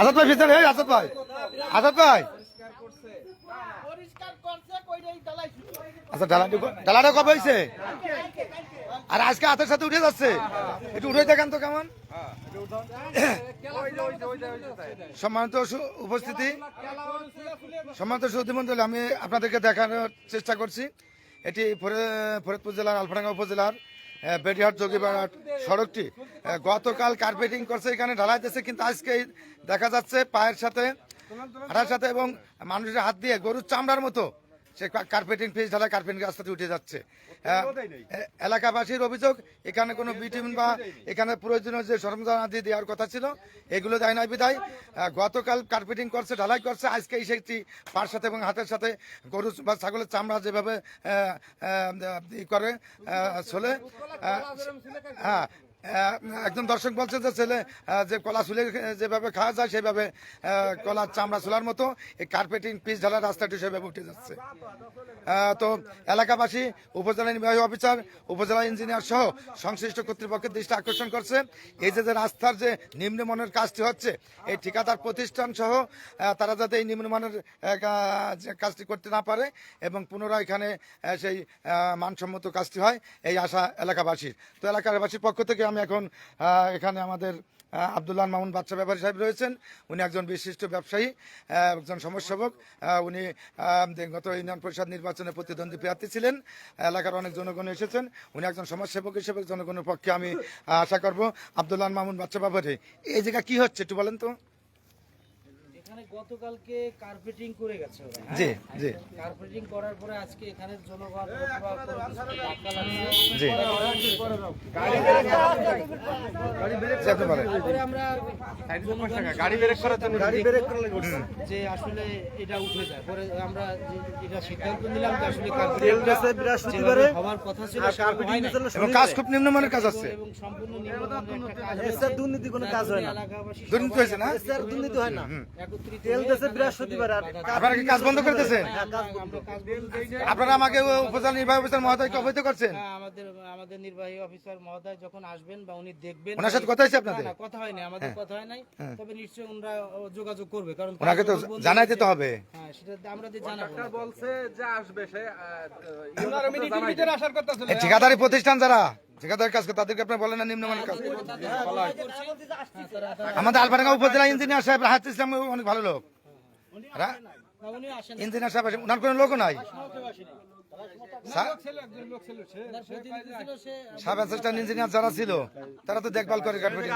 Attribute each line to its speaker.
Speaker 1: আজাদ ভাই ফিসাল, এই আজাদ ভাই, আজাদ ভাই, আচ্ছা ডালাটা কবে হয়েছে? আর আজকে হাতের সাথে উঠে যাচ্ছে, একটু উঠে দেখেন তো কেমন। সম্মানিত উপস্থিতি, সম্মানিত সুধীমণ্ডলী, আমি আপনাদেরকে দেখানোর চেষ্টা করছি। এটি ফরিদপুর জেলার আলফাডাঙ্গা উপজেলার বেডিহাট যোগীবাড়াট সড়কটি গতকাল কার্পেটিং করছে, এখানে ঢালাইতেছে, কিন্তু আজকে দেখা যাচ্ছে পায়ের সাথে, হাঁটার সাথে এবং মানুষের হাত দিয়ে গরুর চামড়ার মতো সে কার্পেটিং পিচ ঢালা কার্পেটিং রাস্তাতে উঠে যাচ্ছে। এলাকাবাসীর অভিযোগ, এখানে কোনো বিটিউন বা এখানে প্রয়োজনীয় যে সরঞ্জাম আদি দেওয়ার কথা ছিল এগুলো দেয় নাই বিধায় গতকাল কার্পেটিং করছে, ঢালাই করছে, আজকে এই সেটি পার সাথে এবং হাতের সাথে গরু বা ছাগলের চামড়া যেভাবে করে চলে, হ্যাঁ, একজন দর্শক বলছে যে ছেলে যে কলা চুলে যেভাবে খাওয়া যায় সেভাবে কলার চামড়া চুলার মতো এই কার্পেটিং পিচ ঢালার রাস্তাটি সেভাবে উঠে যাচ্ছে। তো এলাকাবাসী, উপজেলা নির্বাহী অফিসার, উপজেলা ইঞ্জিনিয়ার সহ সংশ্লিষ্ট কর্তৃপক্ষের দৃষ্টি আকর্ষণ করছে, এই যে রাস্তার যে নিম্নমানের কাজটি হচ্ছে, এই ঠিকাদার প্রতিষ্ঠান সহ তারা যাতে এই নিম্নমানের কাজটি করতে না পারে এবং পুনরায় এখানে সেই মানসম্মত কাজটি হয়, এই আশা এলাকাবাসীর। তো এলাকাবাসীর পক্ষ থেকে আমি এখন এখানে আমাদের আব্দুল্লাহ মামুন বাচ্চা ব্যাপারী সাহেব রয়েছেন, উনি একজন বিশিষ্ট ব্যবসায়ী, একজন সমাজসেবক, উনি গত ইউনিয়ন পরিষদ নির্বাচনে প্রতিদ্বন্দ্বী প্রার্থী ছিলেন, এলাকার অনেক জনগণ এসেছেন, উনি একজন সমাজসেবক হিসেবে জনগণের পক্ষে আমি আশা করব। আব্দুল্লাহ মামুন বাচ্চা ব্যাপারী, এই জায়গা কি হচ্ছে একটু বলেন তো।
Speaker 2: এখানে গতকালকে কার্পেটিং করে গেছে ওরা,
Speaker 1: জি জি,
Speaker 2: কার্পেটিং করার পরে আজকে এখানে জনগণ যে আসলে এটা উঠে যায়, পরে আমরা এটা সিদ্ধান্ত নিলাম যে আসলে বৃহস্পতিবারে হওয়ার কথা ছিল,
Speaker 1: এবং কাজ খুব নিম্নমানের কাজ আছে
Speaker 2: এবং সম্পূর্ণ নিম্নমানের একটা কাজ হয়েছে।
Speaker 3: দুর্নীতি কোনো কাজ হয় না,
Speaker 2: এলাকাবাসী
Speaker 1: দুর্নীতি হয়েছে না,
Speaker 3: দুর্নীতি হয় না।
Speaker 2: একত্রিত
Speaker 3: তেল দেশে বৃহস্পতিবার আর
Speaker 1: আপনারা কি কাজ বন্ধ করতেছেন?
Speaker 2: আমরা কাজ বলতে
Speaker 1: আপনারা আমাকে উপজেলা নির্বাহী অফিসার মহোদয়কে অবহিত করছেন?
Speaker 2: হ্যাঁ, আমাদের নির্বাহী অফিসার মহোদয় যখন আসবেন বা উনি দেখবেন,
Speaker 1: ওনার সাথে কথা হয়েছে আপনাদের?
Speaker 2: না, কথা হয়নি, আমাদের কথা হয় নাই, তবে নিশ্চয়ই ওনারা যোগাযোগ করবে, কারণ
Speaker 1: ওনাকে তো জানাই দিতে হবে।
Speaker 2: হ্যাঁ, সেটা আমরা জানাবো।
Speaker 4: বলছে যে আসবে সে
Speaker 1: এই ঠিকাদারি প্রতিষ্ঠান যারা ঠিকাদারের কাজ করে তাদেরকে আপনারা বলেন না নিম্নমানের কাজ। আমাদের আলফাডাঙ্গা উপজেলা ইঞ্জিনিয়ার সাহেব রাহাত ইসলাম অনেক ভালো লোক,
Speaker 2: উনি আসেন,
Speaker 1: ইঞ্জিনিয়ার সাহেব ওনার কোনো লোকও নাই, সাব অ্যাসিস্ট্যান্ট ইঞ্জিনিয়ার যারা ছিল তারা তো দেখভাল করে কার্পেটিং।